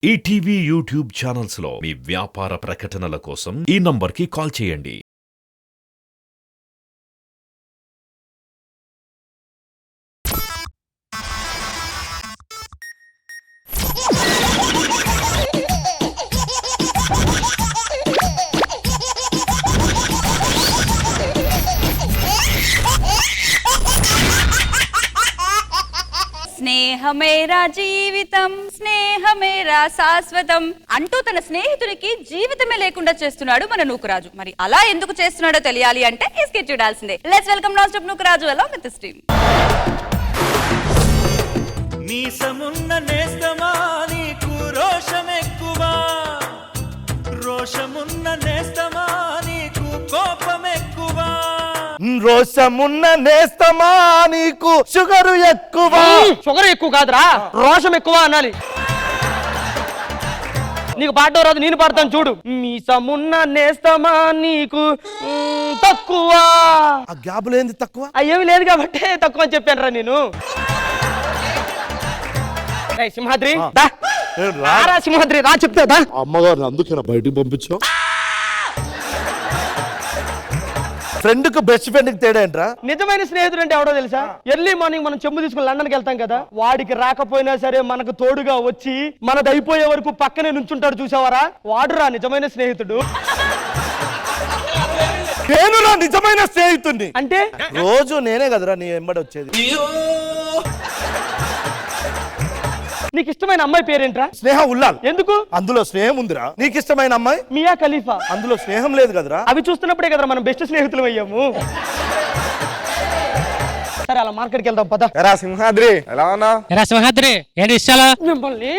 ETV YouTube channels లో మీ వ్యాపార ప్రకటనల కోసం ఈ నంబర్కి కాల్ చేయండి. స్నేహమేరా జీవితం, స్నేహమేరా శాశ్వతం అంటూ తన స్నేహితుడికి జీవితమే లేకుండా చేస్తున్నాడు మన నూకరాజు. మరి అలా ఎందుకు చేస్తున్నాడో తెలియాలి అంటే ఈ స్కిట్ చూడాల్సిందే. Let's welcome non stop Nookaraju along with this team. మీసమున్న నేస్తమా నీకు రోషమెక్కువా, రోషమున్న నేస్తమా నీకు కోపమెక్కువా, రోషమున్న నేస్తమా నీకు షుగరు ఎక్కువ. షుగర్ ఎక్కువ కాదురా, రోషం ఎక్కువ అనాలి. నీకు పాడటం రాదు, నేను పాడతాను చూడు. మీసమున్న నేస్తమా నీకు తక్కువ. ఆ గ్యాబులు ఏంది తక్కువ? అయ్యేమి లేదు కాబట్టి తక్కువ అని చెప్పాను రా నేను. సింహాద్రి రా, సింహాద్రి రా చెప్తా. అమ్మగారు అందుకేనా బయటికి పంపించు. ఫ్రెండ్ కు బెస్ట్ ఫ్రెండ్ కి తేడా ఏంట్రా? నిజమైన స్నేహితుడు అంటే ఎవడో తెలుసా? ఎర్లీ మార్నింగ్ మనం చెంబు తీసుకుని లండన్కి వెళ్తాం కదా, వాడికి రాకపోయినా సరే మనకు తోడుగా వచ్చి మనది అయిపోయే వరకు పక్కనే నుంచుంటాడు చూసావారా, వాడురా నిజమైన స్నేహితుడు. నేను నా నిజమైన స్నేహితుడిని అంటే రోజు నేనే కదరా నీ వెంబడి వచ్చేది. నీకు ఇష్టమైన అమ్మాయి పేరేంట్రా? స్నేహ ఉల్లాల్. ఎందుకు? అందులో స్నేహం ఉందిరా. నీకు ఇష్టమైన అమ్మాయి మియా ఖలీఫా. అందులో స్నేహం లేదు కదరా. అవి చూస్తున్నప్పుడే కదరా మనం బెస్ట్ స్నేహితులు అయ్యాము. సరే అలా మార్కెట్కి వెళ్దాం పద. ఎరా సింహాద్రి ఎలా ఉన్నా? ఎరా సింహాద్రి ఏంటి ఇష్టాలా? మిమ్మల్ని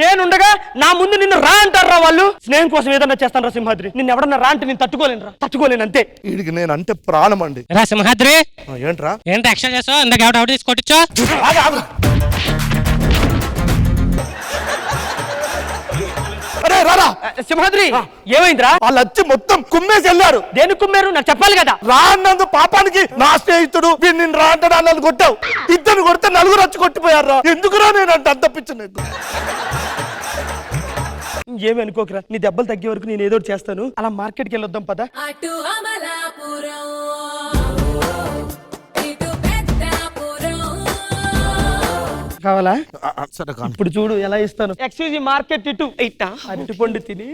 నేనుండగా నా ముందు నిన్ను రా అంటారా వాళ్ళు? స్నేహం కోసం ఏదన్నా చేస్తాను రా సింహాద్రి. నిన్ను ఎవడన్నా రా అంటే నేను తట్టుకోలేను అంతే. వీడికి నేను అంటే ప్రాణం అండి. ఎరా సింహాద్రి ఏంట్రా ఏంటి ఎక్స్ట్రా చేసావు? ఇందాక ఎవడ తీసి కొట్టించో. అరే రారా. సింహాద్రి ఏమైందిరా? వాళ్ళు వచ్చి మొత్తం కుమ్మేసి వెళ్ళారు. దేనికి కుమ్మారు నాకు చెప్పాలి కదా. రా అన్నందు పాపానికి నా స్నేహితుడు వీడిని రా అంటాడు అన్నది కొట్టావు. ఇద్దరు కొడితే నలుగురు వచ్చి కొట్టిపోయారు రా. ఎందుకురా నేను అంటే అంత పిచ్చి నీకు? ఏమి అనుకోకరా, నీ దెబ్బలు తగ్గే వరకు నేను ఏదో చేస్తాను. అలా మార్కెట్కి వెళ్ళొద్దాం పద. కావాలా? ఇప్పుడు చూడు ఎలా ఇస్తాను. ఎక్స్క్యూజ్ మార్కెట్ ఇటు అరటి పండు తిని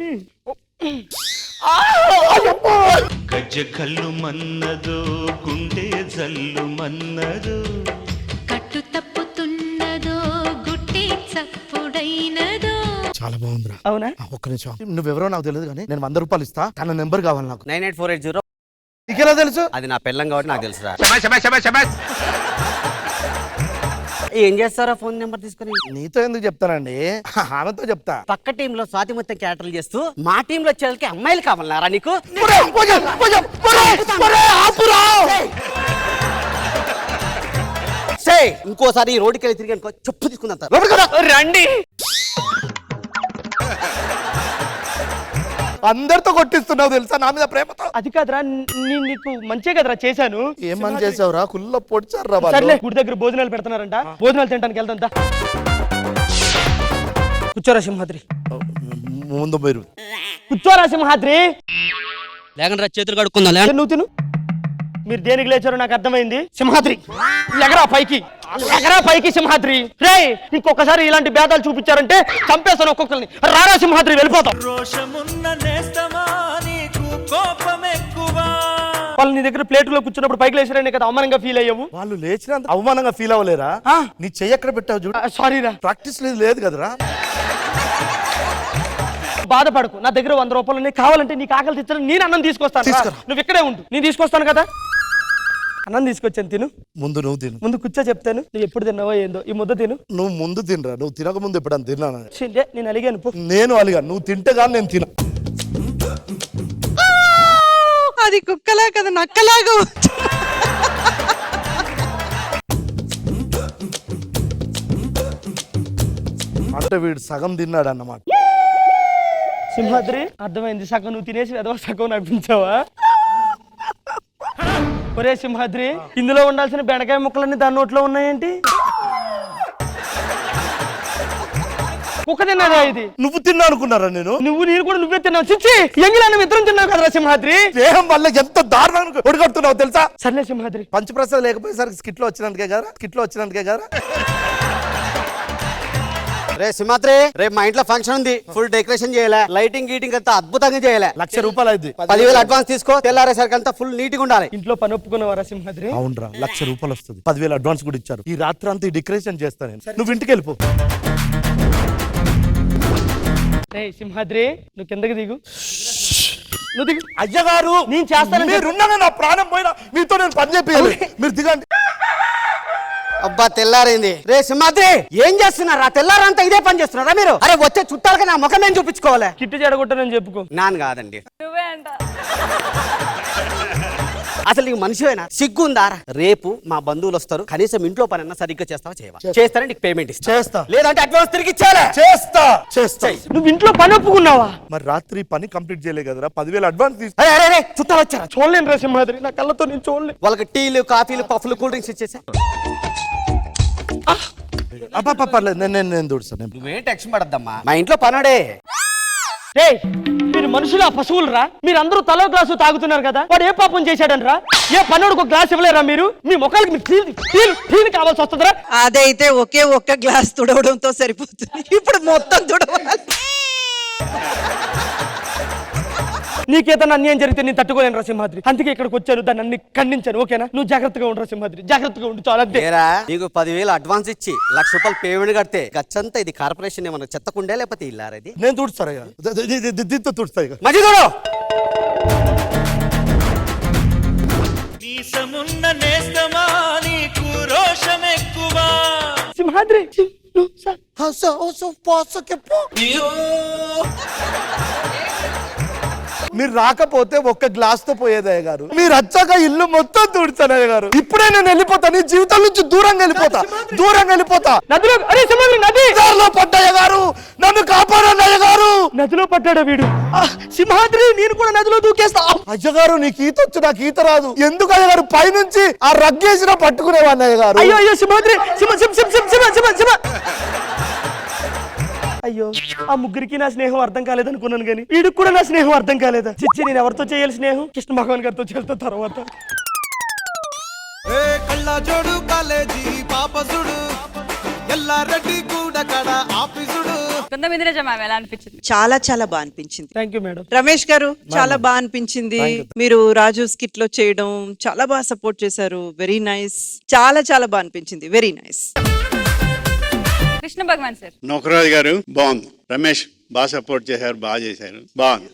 గజ్జ కల్లు మన్నదో గుండె జల్లు మన్నదో, కట్టు తప్పుతున్నదో గుట్టి చప్పుడైనదో. చాలా బాగుందిరా. అవునా? ఒక్క నిమిషం. నువ్వెవరో నాకు తెలియదు కానీ నేను 100 రూపాయలు ఇస్తా. తన నెంబర్ కావాలి నాకు. 98480. నీకెలా తెలుసు? అది నా పెళ్ళం కాబట్టి నాకు తెలుసురా. ఏం చేస్తారా ఫోన్ నెంబర్ తీసుకుని? నీతో ఎందుకు చెప్తానండి, ఆమెతో చెప్తా. పక్క టీమ్ లో స్వాతి మొత్తం క్యాటర్లు చేస్తూ మా టీమ్ లో వచ్చేళ్ళకి అమ్మాయిలు కావాలన్నారా నీకు? ఇంకోసారి ఈ రోడ్డుకి వెళ్ళి తిరిగి అనుకో చెప్పు తీసుకుందా రండి. అందరితో కొట్టిస్తున్నావు తెలుసా నా మీద ప్రేమతో. అది కాదురా, నీకు మంచే కదరా చేశాను. ఏం పని చేసావురా? కుళ్ళ పొడిచారా? సర్లే, గుడి దగ్గర భోజనాలు పెడుతున్నారంట, భోజనాలు తినడానికి వెళ్తా. కూర్చోరా సింహాద్రి. ముందు మీరు కూర్చోరా సింహాద్రి. లేకుండా చేతులు కడుక్కుందా? నువ్వు తిను. మీరు దేనికి లేచారో నాకు అర్థమైంది. సింహాద్రి ఎగరా పైకి, ఎగరా పైకి సింహాద్రి. రే ఇంకొకసారి ఇలాంటి భేదాలు చూపించారంటే చంపేస్తాను ఒక్కొక్కరిని. రారా సింహాద్రి వెళ్ళిపోతాం. రోషమున్న నేస్తమా నీకు కోపమెక్కువా. వాళ్ళు నీ దగ్గర ప్లేట్లో కూర్చున్నప్పుడు పైకి లేచారనే కదా అవమానంగా ఫీల్ అయ్యావు. వాళ్ళు లేచినంత అవమానంగా ఫీల్ అవ్వలేరా? నీ చెయ్యి ఎక్కడ పెట్టావు చూడు. సారీ రా, ప్రాక్టీస్ లేదు కదరా. బాధపడకు. నా దగ్గర 100 రూపాయలు ఉన్నాయి. కావాలంటే నీకు ఆకలి తెచ్చడం నేను అన్నం తీసుకొస్తాను. నువ్వు ఇక్కడే ఉండు, నేను తీసుకొస్తాను కదా. అన్నం తీసుకొచ్చాను, తిను. ముందు నువ్వు తిను. ముందు కూర్చో చెప్తాను. నువ్వు ఎప్పుడు తిన్నావో ఏందో ఈ ముద్ద తిను. నువ్వు ముందు తినరా. నువ్వు తినక ముందు ఎప్పుడు తిన్నాను? నేను అలిగాను పో. నేను అలిగా, నువ్వు తింటే కానీ నేను తిన. అది కుక్కలా కదా నక్కలాగా. అంటే వీడు సగం తిన్నాడు అన్నమాట. సింహాద్రి అర్థమైంది. సగం నువ్వు తినేసి ఎదవ సగం నడిపించావా? ఒరే సింహాద్రి, ఇందులో ఉండాల్సిన బెండకాయ ముక్కలన్నీ దాని నోట్లో ఉన్నాయేంటి? కుక్క తిన్నదా ఇది? నువ్వు తిన్నా అనుకున్నారా నేను? నేను కూడా నువ్వే తిన్నావు. చిచ్చి ఎంగిలాన్ని ఇద్దరం తిన్నావు కదరా సింహాద్రి. దేహం వల్ల ఎంత దారుణంగా ఒడిగడుతున్నావు తెలుసా? సర్లే సింహాద్రి. పంచప్రసాద్ లేకపోయేసరికి స్కిట్ లో వచ్చినందుకే కదా రే సింహాద్రి, రేపు మా ఇంట్లో ఫంక్షన్ ఉంది. ఫుల్ డెకరేషన్ చేయాలి, లైటింగ్ గీటింగ్ అంతా అద్భుతంగా చేయాలి. ₹1,00,000 అయింది. 10,000 అడ్వాన్స్ తీసుకో. తెల్లారేసరికి అంతా ఫుల్ నీట్ గా ఉండాలి. ఇంట్లో పని ఒప్పుకున్నవారా సింహాద్రి? అవునరా, ₹1,00,000 వస్తుంది. 10,000 అడ్వాన్స్ కూడా ఇచ్చారు. ఈ రాత్రి అంతా డెకరేషన్ చేస్తాను నేను. నువ్వు ఇంటికి వెళ్ళిపో. రే సింహాద్రి, నువ్వు కిందకి దిగు. నువ్వు దిగు. అయ్యగారు నేను చేస్తాను. మీరున్నానే నా ప్రాణం పోయినా మీతో నేను పని చెప్పాను. మీరు దిగండి. అబ్బా తెల్లారైంది. రే సింహాద్రి, ఏం చేస్తున్నారా? తెల్లారంతా ఇదే పని చేస్తున్నారా మీరు? అరే వచ్చే చుట్టాలకి నా ముఖం ఏం చూపించుకోవాలి? కిట్టు చెడగొట్టనని చెప్పుకో. నాన్న కాదండి, నువ్వే అంట. అసలు నీకు మనిషివేనా? సిగ్గుందారా? రేపు మా బంధువులు వస్తారు, కనీసం ఇంట్లో పని అన్నా సరిగ్గా చేస్తావా? చేయవా? చేస్తారా? నీకు పేమెంట్ ఇస్తా. చేస్తా. లేదంటే అడ్వాన్స్ తిరిగి ఇచ్చేయాలి. చేస్తా. నువ్వు ఇంట్లో పని ఒప్పుకున్నావా? మరి రాత్రి పని కంప్లీట్ చేయలే కదరా, 10,000 అడ్వాన్స్ తీసు. అరే అరే చుట్టాలు వచ్చారా? చూడలేను రా సింహాద్రి, నా కళ్ళతో నేను చూడలేను. వాళ్ళకి టీలు, కాఫీలు, పఫ్లు, కూల్ డ్రింక్స్ ఇచ్చేసా. పర్లేదు, నేను దూడుస్తాను. నువ్వేం టెన్షన్ పడద్దమ్మా, మా ఇంట్లో పనడే. రే మీరు మనుషులా పశువులరా? మీరందరూ తలో గ్లాసు తాగుతున్నారు కదా, వాడు ఏ పాపం చేశాడనరా? ఏ పనుడికి ఒక గ్లాస్ ఇవ్వలేరా మీరు? మీ ముఖాలకి మీరు కావాల్సి వస్తుందిరా? అదైతే ఒకే ఒక్క గ్లాస్ తుడవడంతో సరిపోతుంది, ఇప్పుడు మొత్తం తుడవాలి. నీకేదన్నా అన్యాయం జరిగితే నేను తట్టుకోలేను రా సింహాద్రి, అందుకే ఇక్కడికి వచ్చాను, దాన్ని అన్ని ఖండించాను. ఓకేనా? నువ్వు జాగ్రత్తగా ఉండరా సింహాద్రి, జాగ్రత్తగా ఉండు. చాలా ఏరా, నీకు 10,000 అడ్వాన్స్ ఇచ్చి ₹1,00,000 పేమెంట్ కడితే ఖర్చంతా ఇది కార్పొరేషన్ ఏమన్నా చెత్తకుండే లేకపోతే ఇల్లారది? నేను దూడుస్తారా? దీంతో దూడుస్తా. మంచి చూడు. మీసమున్న నేస్తమా నీకు రోషం ఎక్కువ. సింహాద్రి మీరు రాకపోతే ఒక్క గ్లాస్ తో పోయేదయ్య గారు. మీరు వచ్చాక ఇల్లు మొత్తం తుడుతానయ్య గారు. ఇప్పుడే నేను వెళ్ళిపోతా, నీ జీవితం నుంచి దూరంగా వెళ్ళిపోతా. నదిలో, అరే సింహాద్రి, నదిలో పడ్డయ్య గారు, నన్ను కాపాడయ్య గారు. నదిలో పడ్డాడా వీడు? సింహాద్రి, నేను కూడా నదిలో దూకేస్తా. అయ్యగారు నీకు ఈత వచ్చు, నాకు ఈత రాదు. ఎందుకు అయ్య గారు? పైనుంచి ఆ రగ్గేసిన పట్టుకునేవాడిని అయ్య గారు. అయ్యో సింహాద్రి, అయ్యో ఆ ముగ్గురికి నా స్నేహం అర్థం కాలేదనుకున్నాను కానీ వీడికి కూడా నా స్నేహం అర్థం కాలేదా? చిచ్చి, నేను ఎవరితో చేయాలి స్నేహం? కృష్ణ భగవాన్ గారితో చేస్తా తర్వాత. కళ్ళ జోడు కాలేజీ పాపసుడు ఎల్లారెడ్డి కూడా కడ ఆఫీసుడు. కొంతమంది మ్యామ్ ఎలా అనిపించింది? చాలా చాలా బాగా అనిపించింది. Thank you madam. రమేష్ గారు చాలా బాగా అనిపించింది. మీరు రాజు స్కిట్ లో చేయడం చాలా బాగా సపోర్ట్ చేశారు. వెరీ నైస్, చాలా చాలా బాగా అనిపించింది. Very nice. Krishna Bhagavan sir. Nookaraju గారు బాగుంది. రమేష్ బాగా సపోర్ట్ చేశారు, బాగా చేశారు, బాగుంది.